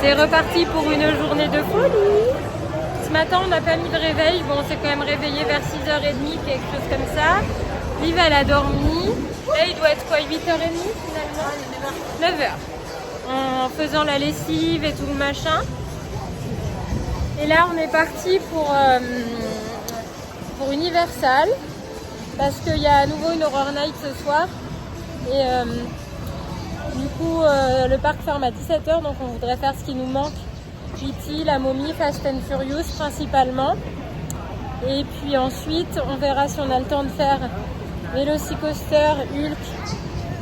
C'est reparti pour une journée de folie. Ce matin, on n'a pas mis de réveil. Bon, on s'est quand même réveillé vers 6h30, quelque chose comme ça. Liv, elle a dormi. Là, il doit être quoi, 8h30 finalement? 9h. En faisant la lessive et tout le machin. Et là, on est parti pour Universal. Parce qu'il y a à nouveau une Horror Night ce soir. Et du coup, le parc ferme à 17h. Donc, on voudrait faire ce qui nous manque. GT, la momie, Fast and Furious principalement. Et puis ensuite, on verra si on a le temps de faire Velocicoaster, Hulk,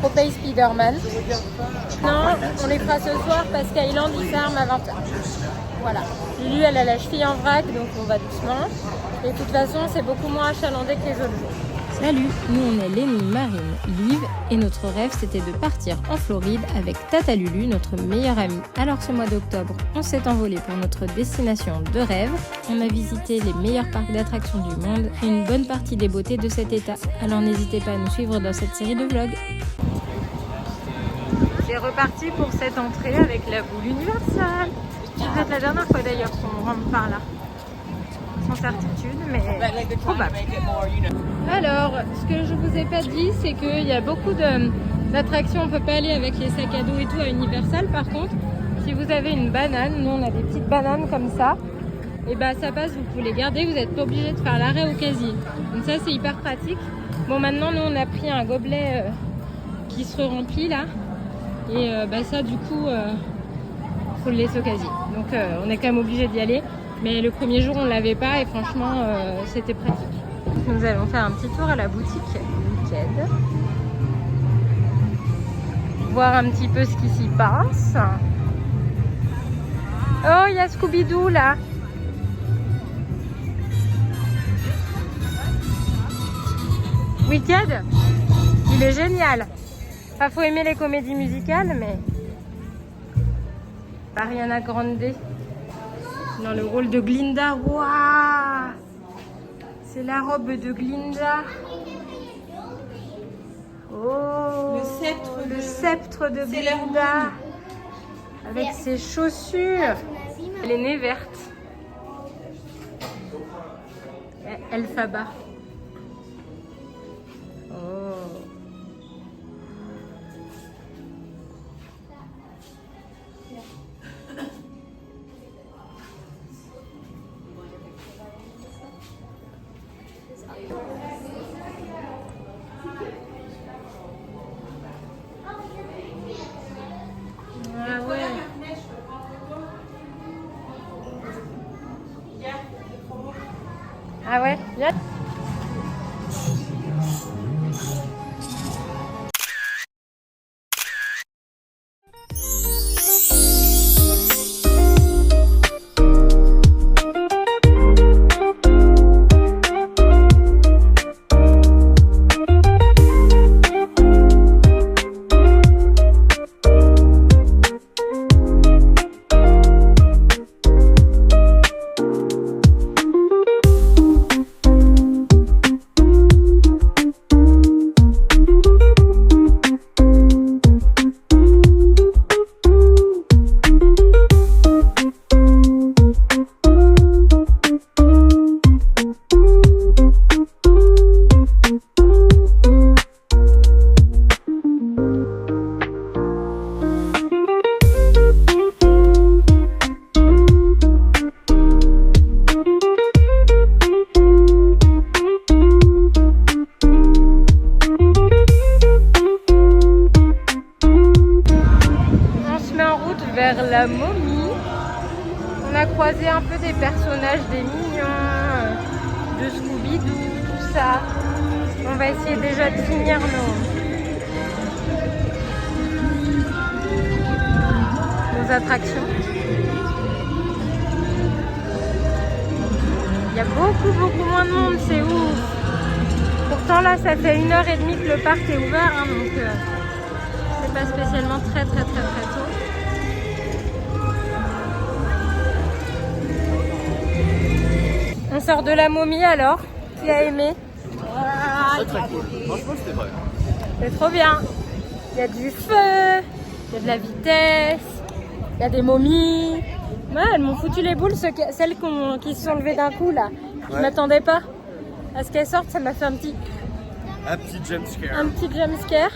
Popeye, Spider-Man. Non, on les fera ce soir parce qu'Island il ferme à 20h. Voilà. Lulu, elle a la cheville en vrac, donc on va doucement. Et de toute façon, c'est beaucoup moins achalandé que les autres jours. Salut, nous on est Lénie, Marine, Liv et notre rêve c'était de partir en Floride avec Tata Lulu, notre meilleure amie. Alors ce mois d'octobre, on s'est envolé pour notre destination de rêve. On a visité les meilleurs parcs d'attractions du monde et une bonne partie des beautés de cet état. Alors n'hésitez pas à nous suivre dans cette série de vlogs. C'est reparti pour cette entrée avec la boule Universal. C'est peut-être la dernière fois d'ailleurs qu'on rentre par là. Sans certitude, mais probable. Alors, ce que je vous ai pas dit, c'est qu'il y a beaucoup d'attractions. On peut pas aller avec les sacs à dos et tout à Universal. Par contre, si vous avez une banane, nous on a des petites bananes comme ça, et bah ça passe, vous pouvez les garder. Vous n'êtes pas obligé de faire l'arrêt au casier. Donc ça c'est hyper pratique. Bon, maintenant nous on a pris un gobelet qui se remplit là, et bah ça du coup faut le laisser au casier. Donc on est quand même obligé d'y aller. Mais le premier jour, on ne l'avait pas et franchement, c'était pratique. Nous allons faire un petit tour à la boutique Wicked. Voir un petit peu ce qui s'y passe. Oh, il y a Scooby-Doo là. Wicked, il est génial. Enfin, faut aimer les comédies musicales, mais Ariana Grande. Dans le rôle de Glinda, waouh! C'est la robe de Glinda. Oh! Le sceptre de Glinda. Avec ses chaussures. Elle est née verte. Elphaba. Oh! Ah ouais. Ah ouais. Bien. Vers la momie. On a croisé un peu des personnages, des mignons, de Scooby-Doo, tout ça. On va essayer déjà de finir nos attractions. Il y a beaucoup moins de monde, c'est ouf. Pourtant là, ça fait 1h30 que le parc est ouvert, hein, donc c'est pas spécialement très tôt. On sort de la momie alors. Qui a aimé? Très cool. Franchement, c'était vrai. C'est trop bien. Il y a du feu, il y a de la vitesse. Il y a des momies. Ouais, elles m'ont foutu les boules, celles qui se sont levées d'un coup là. Je m'attendais pas à ce qu'elles sortent, ça m'a fait un petit jump scare. Un petit jump scare.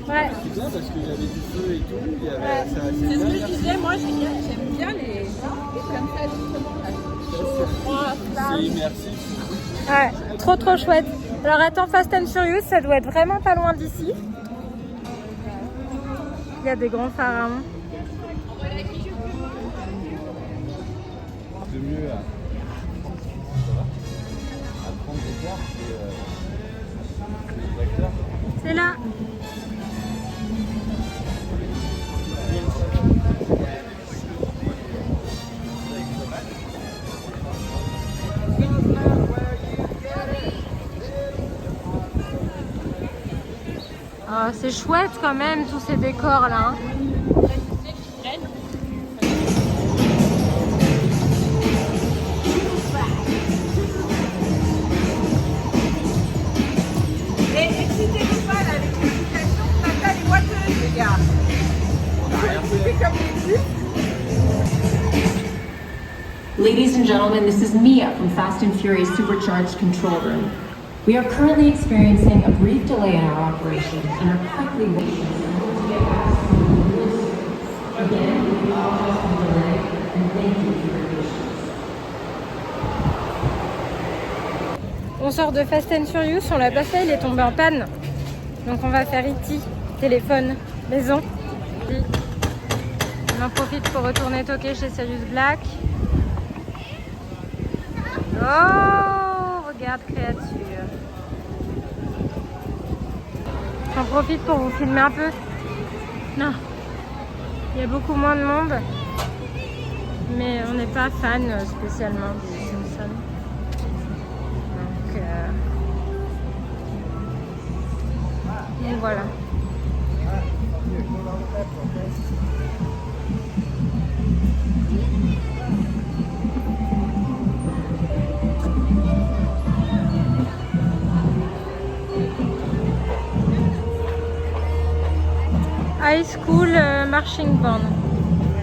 Ouais. C'est bien parce qu'il y avait du feu et tout. Il y avait, C'est ce que je disais, moi j'aime bien les comme ça justement. C'est immersif. Ouais, trop chouette. Alors attends, Fast and Furious, ça doit être vraiment pas loin d'ici. Il y a des grands pharaons. De mieux à prendre des cartes et l'acteur. C'est là. Oh, c'est chouette quand même tous ces décors là. Hein. Ladies and gentlemen, this is Mia from Fast and Furious Supercharged Control Room. We are currently experiencing a brief delay in our operation and are quickly waiting to get back to normal. Again, we apologize for the delay and thank you for your patience. On sort de Fast and Furious, on l'a pas fait, il est tombé en panne. Donc on va faire E.T. téléphone, maison. On en profite pour retourner toquer chez Sirius Black. Oh, regarde créature. J'en profite pour vous filmer un peu. Non, il y a beaucoup moins de monde, mais on n'est pas fan spécialement des Simpsons. Donc voilà. High School Marching Band.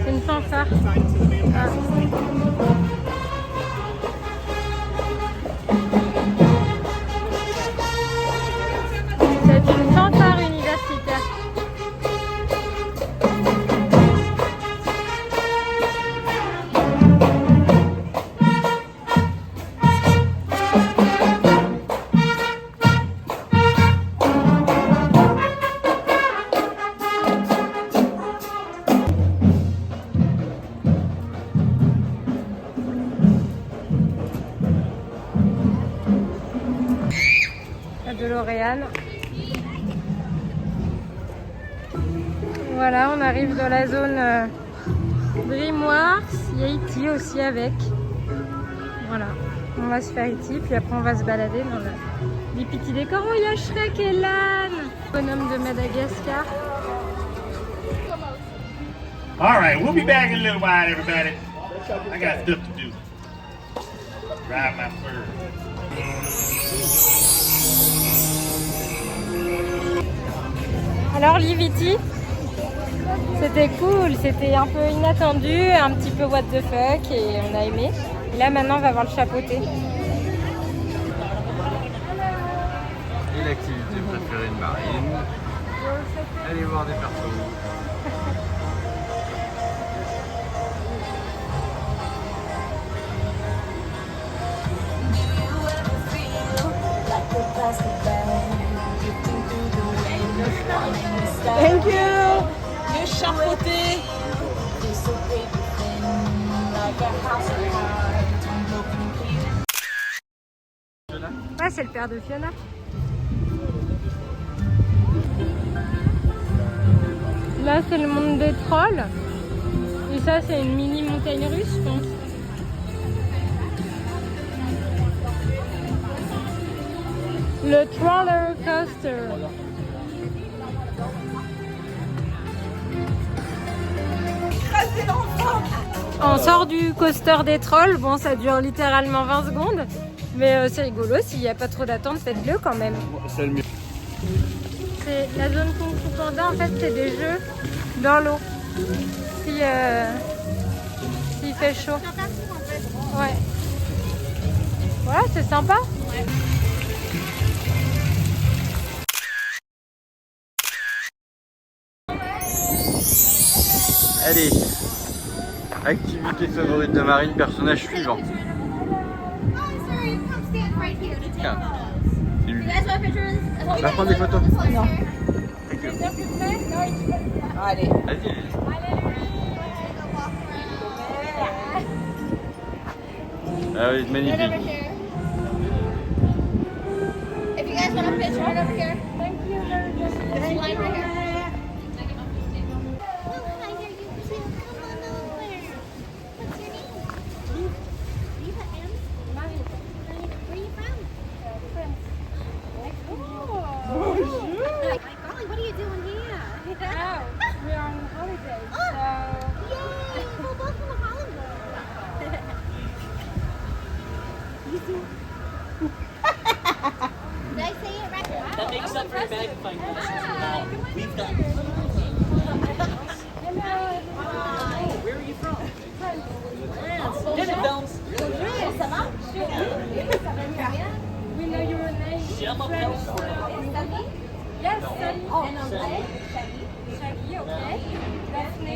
C'est une fanfare. Ah. C'est une fanfare universitaire. De L'Oréal. Voilà, on arrive dans la zone Dreamworks. Il y a E.T. aussi avec. Voilà, on va se faire E.T. puis après on va se balader dans les petits décors. Oh, il y a Shrek et Lan, bonhomme de Madagascar. All right, we'll be back in a little while, everybody. I got stuff to do. Drive my fur. Alors l'E.T., c'était cool, c'était un peu inattendu, un petit peu what the fuck et on a aimé. Et là maintenant on va voir le chapeauté. Et l'activité préférée de Marine, aller voir des persos. Thank you. Le chapeauté. Ouais, c'est le père de Fiona. Là, c'est le monde des trolls. Et ça, c'est une mini montagne russe, je pense. Le Troller Coaster. On sort du coaster des trolls. Bon, ça dure littéralement 20 secondes. Mais c'est rigolo. S'il n'y a pas trop d'attente, faites-le quand même. C'est le mieux. C'est la zone Kung Fu Panda, en fait, c'est des jeux dans l'eau. S'il fait chaud. Ouais. Ouais, c'est sympa. Ouais. Allez, activité favorite de Marine, personnage suivant. Tiens, c'est lui. On va prendre des photos. Non. Allez. Vas-y. Ah oui, magnifique. If you guys want a picture, right over here. Thank you very much. This line right here. Oh, hi there, you two. Come on over. What's your name? Eva M. Marie. Where are you from? France. Oh. Hi, Golly, what are you doing here? Oh, we're on holiday, Oh. Yay! We're both from Hollywood. You do. Did I say it right? That makes up for your magnifying glass. We've got. Where are you from? France. Did it, Belms? Ça va? we know your name. Gemma Belms. Yes, Sally. En anglais? Shaggy, okay. Daphne.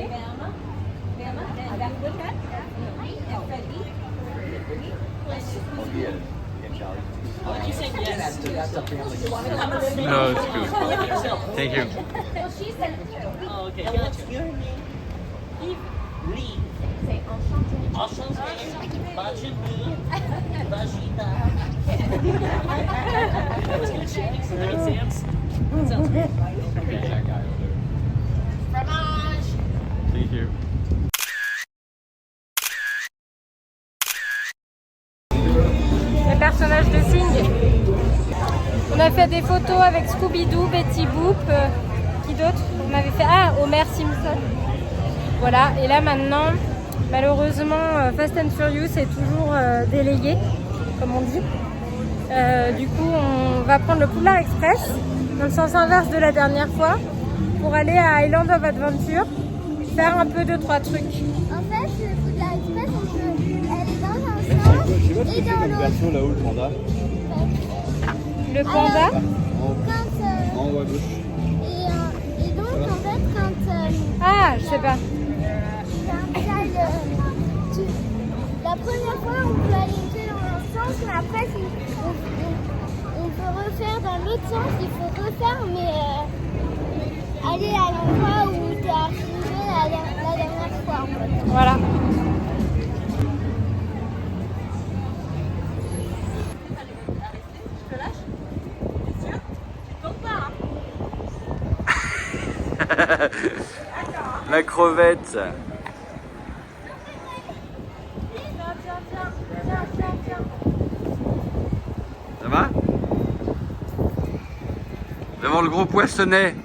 What did you say? Yes. No, it's good. Thank you. Well, she said Oh, okay. Gotcha. Your name? Lee. c'est enchanté. Enchanté. Bajinu. Bajita. I was going to share some exams. That sounds good. Fromage. Thank you. Les personnages de Sing. On a fait des photos avec Scooby-Doo, Betty Boop, qui d'autre on avait fait? Ah, Homer Simpson. Voilà, et là maintenant, malheureusement, Fast and Furious est toujours délégué, comme on dit. Du coup, on va prendre le Poudlard Express, dans le sens inverse de la dernière fois, pour aller à Island of Adventure, faire un peu 2-3 trucs. En fait, le Poudlard Express, on peut aller dans un sens et dans l'autre. là-haut, le panda. Le panda, Quand, En haut à gauche. et donc, en fait, quand ah, je sais pas. la première fois, on peut aller que dans un sens, mais après, si on peut refaire dans l'autre sens. Il faut refaire, mais aller à l'endroit où tu es arrivé la dernière fois. En fait. Voilà. La crevette. Ça va? Devant le gros poissonnet.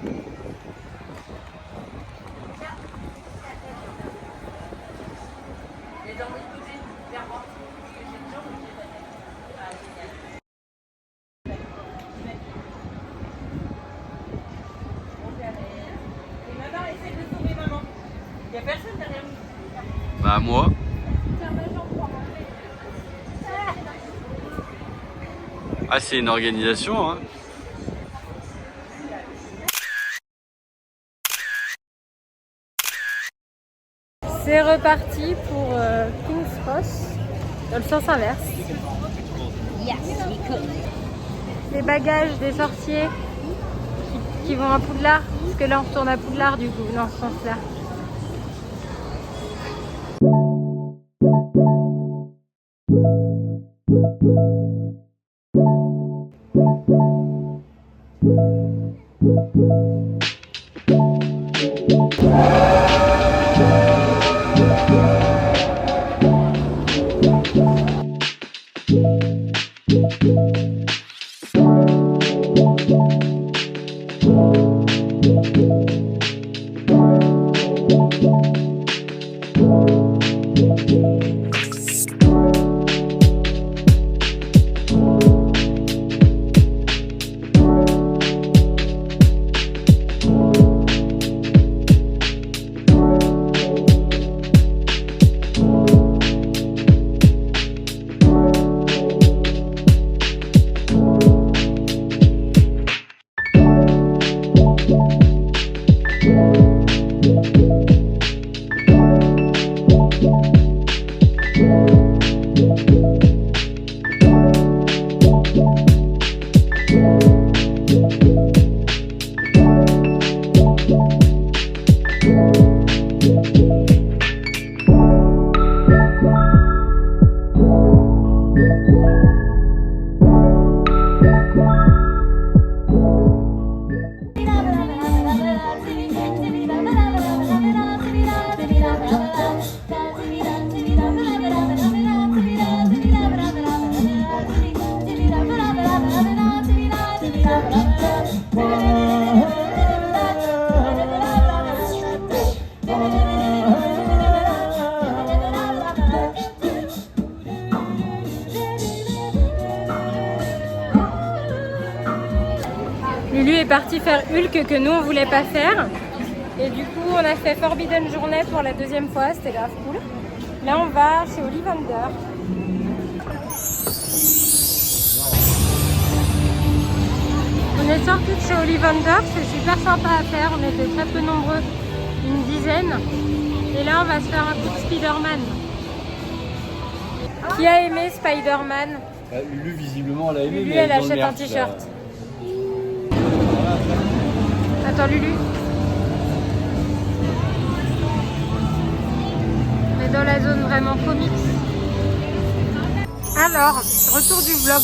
Bah moi. Ah, c'est une organisation, hein. C'est reparti pour King's Cross, dans le sens inverse. Les bagages des sorciers qui vont à Poudlard, parce que là on retourne à Poudlard du coup, dans ce sens-là. faire Hulk que nous on voulait pas faire. Et du coup on a fait Forbidden Journey pour la deuxième fois, c'était grave cool. Là on va chez Ollivander. On est sorti de chez Ollivander, c'est super sympa à faire, on était très peu nombreux, une dizaine. Et là on va se faire un coup de Spider-Man. Qui a aimé Spider-Man? Lulu visiblement elle a aimé. Lulu mais elle dans le achète un merch, t-shirt. là. Attends Lulu. On est dans la zone vraiment comics. Alors, retour du vlog.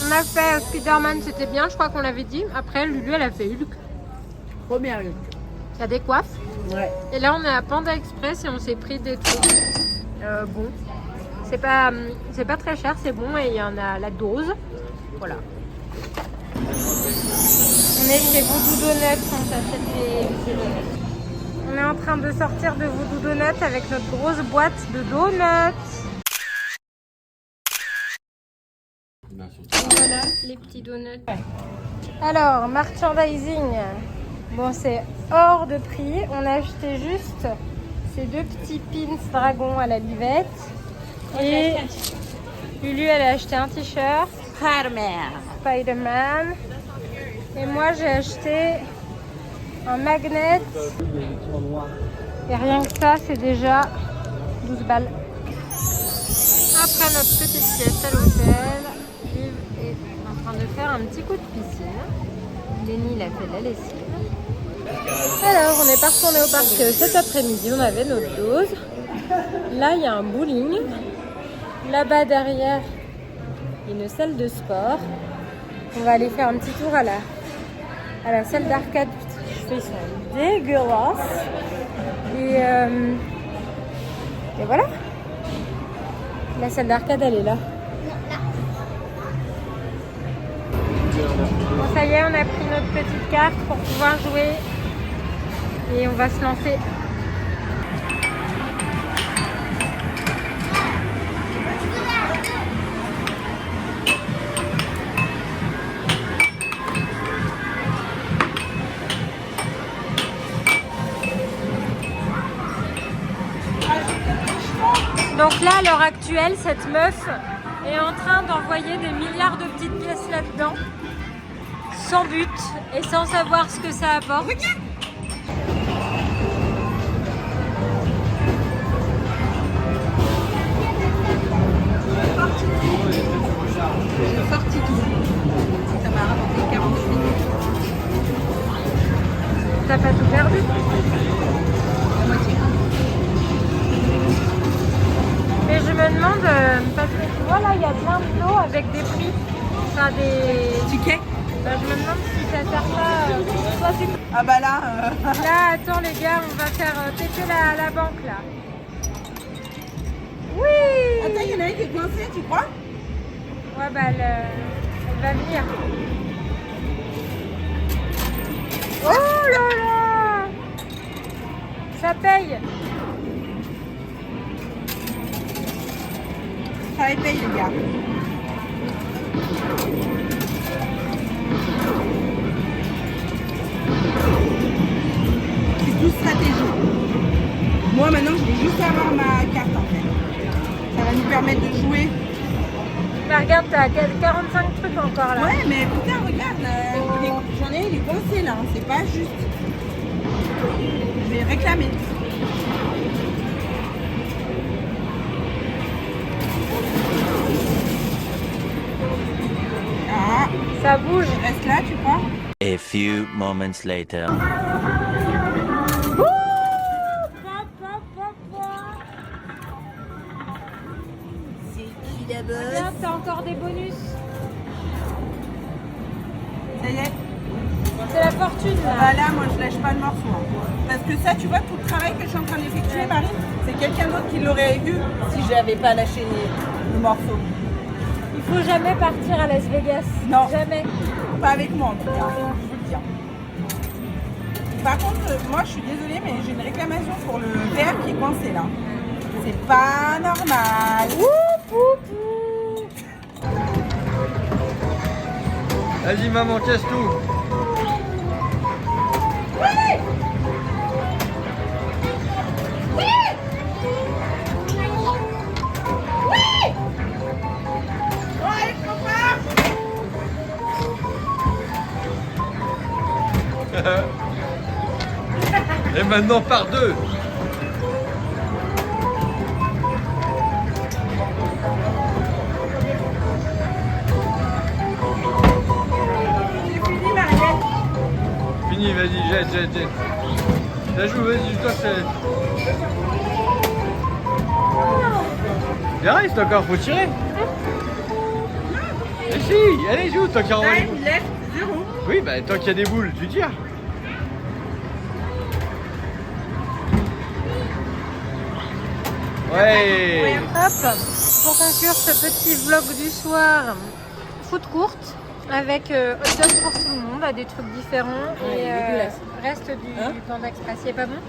On a fait Spider-Man, c'était bien, je crois qu'on l'avait dit. Après Lulu elle a fait Hulk. Première Hulk. Il y a des coiffes. Ouais. Et là on est à Panda Express et on s'est pris des trucs. Bon. C'est pas très cher, c'est bon et il y en a la dose. Voilà. On est chez Voodoo Donuts, on s'achète des donuts. On est en train de sortir de Voodoo Donuts avec notre grosse boîte de donuts. Voilà les petits donuts. Alors, merchandising. Bon, c'est hors de prix. On a acheté juste ces deux petits pins dragons à la livette. Et Lulu, elle a acheté un t-shirt. Spider-Man. Et moi, j'ai acheté un magnet. Et rien que ça, c'est déjà 12 balles. Après notre petite sieste à l'hôtel, Yves est en train de faire un petit coup de piscine. Lenny, il a fait de la lessive. Alors, on n'est pas retourné au parc cet après-midi, on avait notre dose. Là, il y a un bowling. Là-bas, derrière, une salle de sport. On va aller faire un petit tour à la salle d'arcade. Ils sont dégueulasses. Et voilà. La salle d'arcade, elle est là. Bon, ça y est, on a pris notre petite carte pour pouvoir jouer. Et on va se lancer. Donc là, à l'heure actuelle, cette meuf est en train d'envoyer des milliards de petites pièces là-dedans, sans but et sans savoir ce que ça apporte. J'ai sorti tout. Ça m'a rapporté 48 minutes. T'as pas tout perdu? La moitié. Mais je me demande, parce que tu vois là, il y a plein de lots avec des prix, enfin des Ticket. Bah, je me demande si ça sert pas. Soit c'est- Ah bah là. Là, attends les gars, on va faire péter la banque là. Oui. Attends, il y en a une qui est coincée, tu crois? Ouais, bah elle va venir. Oh là là! Ça paye! Ça les paye, les gars. C'est tout stratégique. Moi, maintenant, je vais juste avoir ma carte en fait. Ça va nous permettre de jouer. Bah, regarde, t'as 45 trucs encore là. Ouais, mais putain, regarde, j'en ai, il est coincé là, hein, c'est pas juste. Je vais réclamer. Ah, Ça bouge. reste là, tu crois? A few moments later. C'est qui d'abord? Regarde, t'as encore des bonus. Ça y est. C'est la fortune là. Bah là, moi, je lâche pas le morceau. Hein. Parce que ça, tu vois, tout le travail que je suis en train d'effectuer, Marie, c'est quelqu'un d'autre qui l'aurait eu si j'avais pas lâché le morceau. Il faut jamais partir à Las Vegas. Non. Jamais. Pas avec moi, en tout cas, je veux le dire. Par contre, moi, je suis désolée, mais j'ai une réclamation pour le verre qui est coincé là. C'est pas normal. Vas-y maman, casse tout. Et maintenant par deux. Fini, vas-y, jette. La joue, vas-y, toi c'est... Il reste encore, faut tirer. Mais si, allez, joue, tant qu'il y a envoyé. Oui, bah tant qu'il y a des boules, tu tires. Ouais. Hop, pour conclure ce petit vlog du soir, foot courte avec hot dog pour tout le monde, à des trucs différents et reste du Panda Express. Il est pas bon?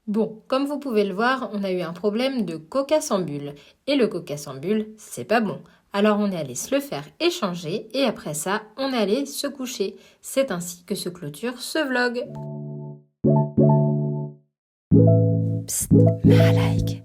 Bon, comme vous pouvez le voir, on a eu un problème de coca sans bulle. Et le coca sans bulle, c'est pas bon. Alors on est allé se le faire échanger et après ça, on est allé se coucher. C'est ainsi que se clôture ce vlog. Psst, mets un like.